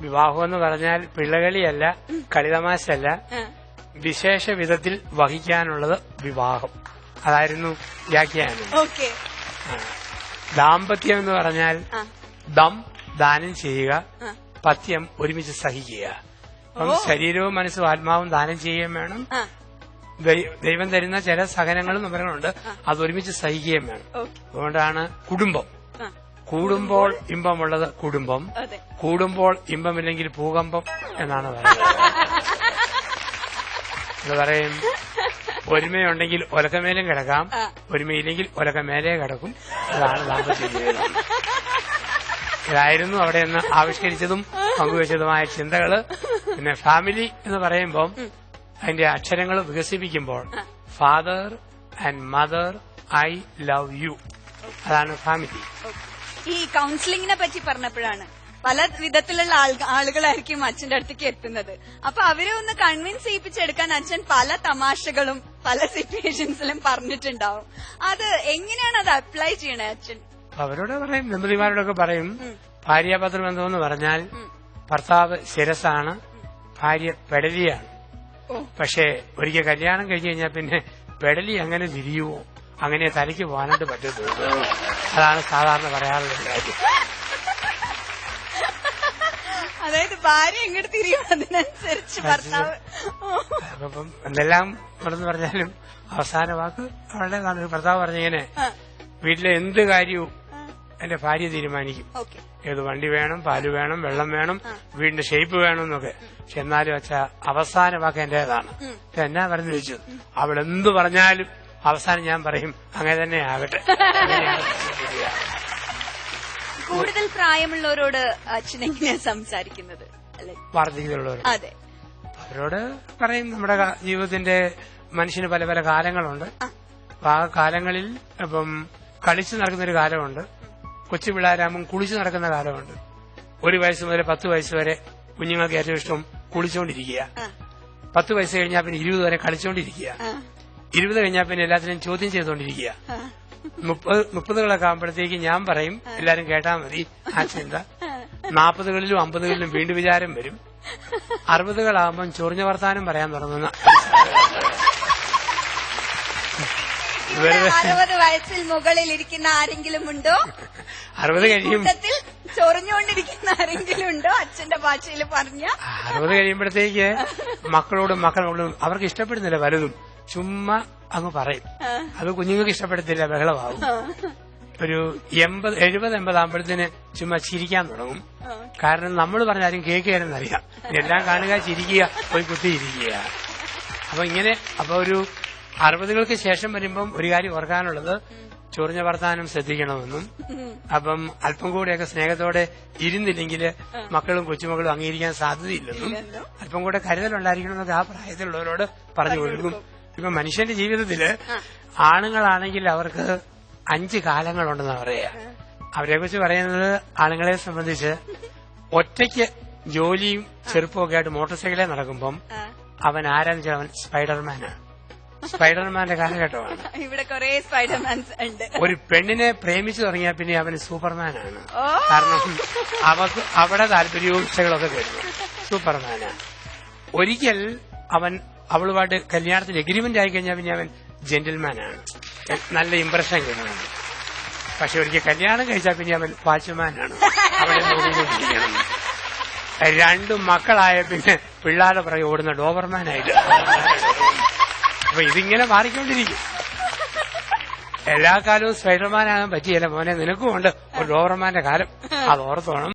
വിവാഹം എന്ന് പറഞ്ഞാൽ പിള്ളകളിയല്ല, കളിതമാശല്ല, വിശേഷ വിധത്തിൽ വഹിക്കാനുള്ളത് വിവാഹം. അതായിരുന്നു വ്യാഖ്യാനം. ദാമ്പത്യം എന്ന് പറഞ്ഞാൽ ദം ദാനം ചെയ്യുക, പഥ്യം ഒരുമിച്ച് സഹിക്കുക. അപ്പം ശരീരവും മനസ്സും ആത്മാവും ദാനം ചെയ്യുകയും വേണം. ദൈവം തരുന്ന ചില സഹനങ്ങളും നമ്പരങ്ങളുണ്ട്, അതൊരുമിച്ച് സഹിക്കുകയും വേണം. അതുകൊണ്ടാണ് കുടുംബം. കൂടുമ്പോൾ ഇമ്പമുള്ളത് കുടുംബം, കൂടുമ്പോൾ ഇമ്പമില്ലെങ്കിൽ ഭൂകമ്പം എന്നാണ് പറയുന്നത്. എന്ന് പറയും, ഒരുമയുണ്ടെങ്കിൽ ഒലക്കമേലും കിടക്കാം, ഒരുമയില്ലെങ്കിൽ ഒലക്കമേലേ കിടക്കും. അതാണ് ദാമ്പത്യ ജീവിതം. ഇതായിരുന്നു അവിടെ നിന്ന് ആവിഷ്കരിച്ചതും പങ്കുവച്ചതുമായ ചിന്തകള്. പിന്നെ ഫാമിലി എന്ന് പറയുമ്പോൾ അതിന്റെ അക്ഷരങ്ങൾ വികസിപ്പിക്കുമ്പോൾ father and mother, I love you, അതാണ് ഫാമിലി. ഈ കൌൺസിലിങ്ങിനെ പറ്റി പറഞ്ഞപ്പോഴാണ് പല വിധത്തിലുള്ള ആളുകളായിരിക്കും അച്ഛന്റെ അടുത്തേക്ക് എത്തുന്നത്. അപ്പൊ അവരെ ഒന്ന് കൺവിൻസ് ചെയ്യിപ്പിച്ചെടുക്കാൻ അച്ഛൻ പല തമാശകളും പല സിറ്റുവേഷൻസിലും പറഞ്ഞിട്ടുണ്ടാവും. അത് എങ്ങനെയാണ് അത് അപ്ലൈ ചെയ്യണേ അച്ഛൻ? അവരോട് പറയും, ദമ്പതിമാരോടൊക്കെ പറയും, ഭാര്യാഭർത്തൃ ബന്ധം എന്ന് പറഞ്ഞാൽ ഭർത്താവ് ശിരസാണ്, ഭാര്യ പെടലിയാണ്. പക്ഷെ ഒരിക്കൽ കല്യാണം കഴിഞ്ഞു കഴിഞ്ഞാൽ പിന്നെ പെടലി അങ്ങനെ തിരിയുവോ, അങ്ങനെ തലയ്ക്ക് പോകാനായിട്ട് പറ്റത്തുള്ളൂ. അതാണ് സാധാരണ പറയാറുള്ള കാര്യം. അതായത് ഭാര്യ എങ്ങോട്ട് തിരിയും അതിനനുസരിച്ച് ഭർത്താവ്. അപ്പം എന്തെല്ലാം പറഞ്ഞു പറഞ്ഞാലും അവസാന വാക്ക് അവളുടേതാണ്. ഭർത്താവ് പറഞ്ഞിങ്ങനെ, വീട്ടിലെ എന്ത് കാര്യവും എന്റെ ഭാര്യ തീരുമാനിക്കും. ഏത് വണ്ടി വേണം, പാല് വേണം, വെള്ളം വേണം, വീടിന്റെ ഷേപ്പ് വേണം എന്നൊക്കെ. പക്ഷെ എന്നാലും വെച്ചാ അവസാന വാക്ക് എന്റേതാണ്. എന്നാ പറഞ്ഞു വെച്ചു, അവളെന്ത് പറഞ്ഞാലും അവസാനം ഞാൻ പറയും അങ്ങനെ തന്നെ ആകട്ടെ. കൂടുതൽ പ്രായമുള്ളവരോട് അച്ഛൻ എങ്ങനെയാ സംസാരിക്കുന്നത്? വാർദ്ധക്യത്തിലുള്ളവർ അവരോട് പറയും, നമ്മുടെ ജീവിതത്തിന്റെ മനുഷ്യന് പല പല കാലങ്ങളുണ്ട്. അപ്പൊ ആ കാലങ്ങളിൽ ഇപ്പം കളിച്ചു നടക്കുന്നൊരു കാലമുണ്ട്, കൊച്ചു പിള്ളേരാകുമ്പം കുളിച്ചു നടക്കുന്ന കാലമുണ്ട്. 1 വയസ്സ് മുതൽ 10 വയസ്സ് വരെ കുഞ്ഞുങ്ങൾക്ക് ഏറ്റവും ഇഷ്ടം കുളിച്ചുകൊണ്ടിരിക്കുക. 10 വയസ്സ് കഴിഞ്ഞാൽ പിന്നെ 20 വരെ കളിച്ചുകൊണ്ടിരിക്കുക. 20 കഴിഞ്ഞാൽ പിന്നെ എല്ലാത്തിനും ചോദ്യം ചെയ്തുകൊണ്ടിരിക്കുക. 30കളൊക്കെ ആകുമ്പോഴത്തേക്ക് ഞാൻ പറയും, എല്ലാരും കേട്ടാ മതി ആ ചിന്ത. 40കളിലും 50കളിലും വീണ്ടും വിചാരം വരും. 60കളാകുമ്പം ചൊറിഞ്ഞ വർത്താനം പറയാൻ തുടങ്ങുന്ന. 60 വയസ്സിൽ മുകളിൽ ഇരിക്കുന്ന ആരെങ്കിലും ഉണ്ടോ? 60 കഴിയും ചൊറിഞ്ഞുകൊണ്ടിരിക്കുന്ന ആരെങ്കിലും ഉണ്ടോ? അച്ഛന്റെ ഭാഷയിൽ പറഞ്ഞ 60 കഴിയുമ്പോഴത്തേക്ക് മക്കളോടും അവർക്ക് ഇഷ്ടപ്പെടുന്നില്ല പലതും, ചുമ്മാ അങ്ങ് പറയും. അത് കുഞ്ഞുങ്ങൾക്ക് ഇഷ്ടപ്പെടത്തില്ല, ബഹളമാവും. ഒരു 70-80 ആകുമ്പോഴത്തേന് ചുമ്മാ ചിരിക്കാൻ തുടങ്ങും. കാരണം നമ്മൾ പറഞ്ഞാലും കേൾക്കുകയെന്നറിയാം. എല്ലാം കാണുക, ചിരിക്കുക, പോയി കുത്തിയിരിക്കുക. അപ്പൊ ഇങ്ങനെ ഒരു 60കൾക്ക് ശേഷം വരുമ്പം ഒരു കാര്യം ഓർക്കാനുള്ളത്, ചൊറിഞ്ഞ വർത്താനം ശ്രദ്ധിക്കണമെന്നും അപ്പം അല്പം കൂടെയൊക്കെ സ്നേഹത്തോടെ ഇരുന്നില്ലെങ്കിൽ മക്കളും കൊച്ചുമക്കളും അംഗീകരിക്കാൻ സാധ്യതയില്ലെന്നും അല്പം കൂടെ കരുതലുണ്ടായിരിക്കണമെന്നൊക്കെ ആ പ്രായത്തിലുള്ളവരോട് പറഞ്ഞു കൊടുക്കും. ഇപ്പൊ മനുഷ്യന്റെ ജീവിതത്തില് ആണുങ്ങളാണെങ്കിൽ അവർക്ക് 5 കാലങ്ങളുണ്ടെന്നാണ് പറയുക. അവരെ കുറിച്ച് പറയുന്നത്, ആണുങ്ങളെ സംബന്ധിച്ച് ഒറ്റയ്ക്ക് ജോലിയും ചെറുപ്പമൊക്കെ ആയിട്ട് മോട്ടോർ സൈക്കിളിൽ നടക്കുമ്പം അവൻ ആരാന്ന് വെച്ചാൽ അവൻ സ്പൈഡർമാനാണ്. സ്പൈഡർമാന്റെ കാലഘട്ടമാണ്. ഇവിടെ കുറെ സ്പൈഡർമാൻസ് ഉണ്ട്. ഒരു പെണ്ണിനെ പ്രേമിച്ചു തുടങ്ങിയാൽ പിന്നെ അവന് സൂപ്പർമാനാണ്. കാരണം അവിടെ താല്പര്യവും ഇഷ്ടങ്ങളൊക്കെ വരുന്നു. സൂപ്പർമാനാണ്. ഒരിക്കൽ അവളുമായിട്ട് കല്യാണത്തിന് എഗ്രിമെന്റ് ആയിക്കഴിഞ്ഞാൽ പിന്നെ അവൻ ജെന്റിൽമാനാണ്. നല്ല ഇംപ്രഷൻ കിട്ടുന്നുണ്ട്. പക്ഷെ ഒരിക്കൽ കല്യാണം കഴിച്ചാൽ പിന്നെ അവൻ വാച്ച്മാനാണ്. അവനെ നോക്കിക്കൊണ്ടിരിക്കണം. 2 മക്കളായ പിന്നെ പിള്ളേരുടെ പുറകെ ഓടുന്ന ഡോബർമാനായിട്ട്. അപ്പൊ ഇതിങ്ങനെ മാറിക്കൊണ്ടിരിക്കും. എല്ലാ കാലവും സ്പൈഡർമാനാകാൻ പറ്റിയല്ല മോനെ, നിനക്കുമുണ്ട് ഒരു ഡോബർമാന്റെ കാലം. അത് ഓർത്തോണം.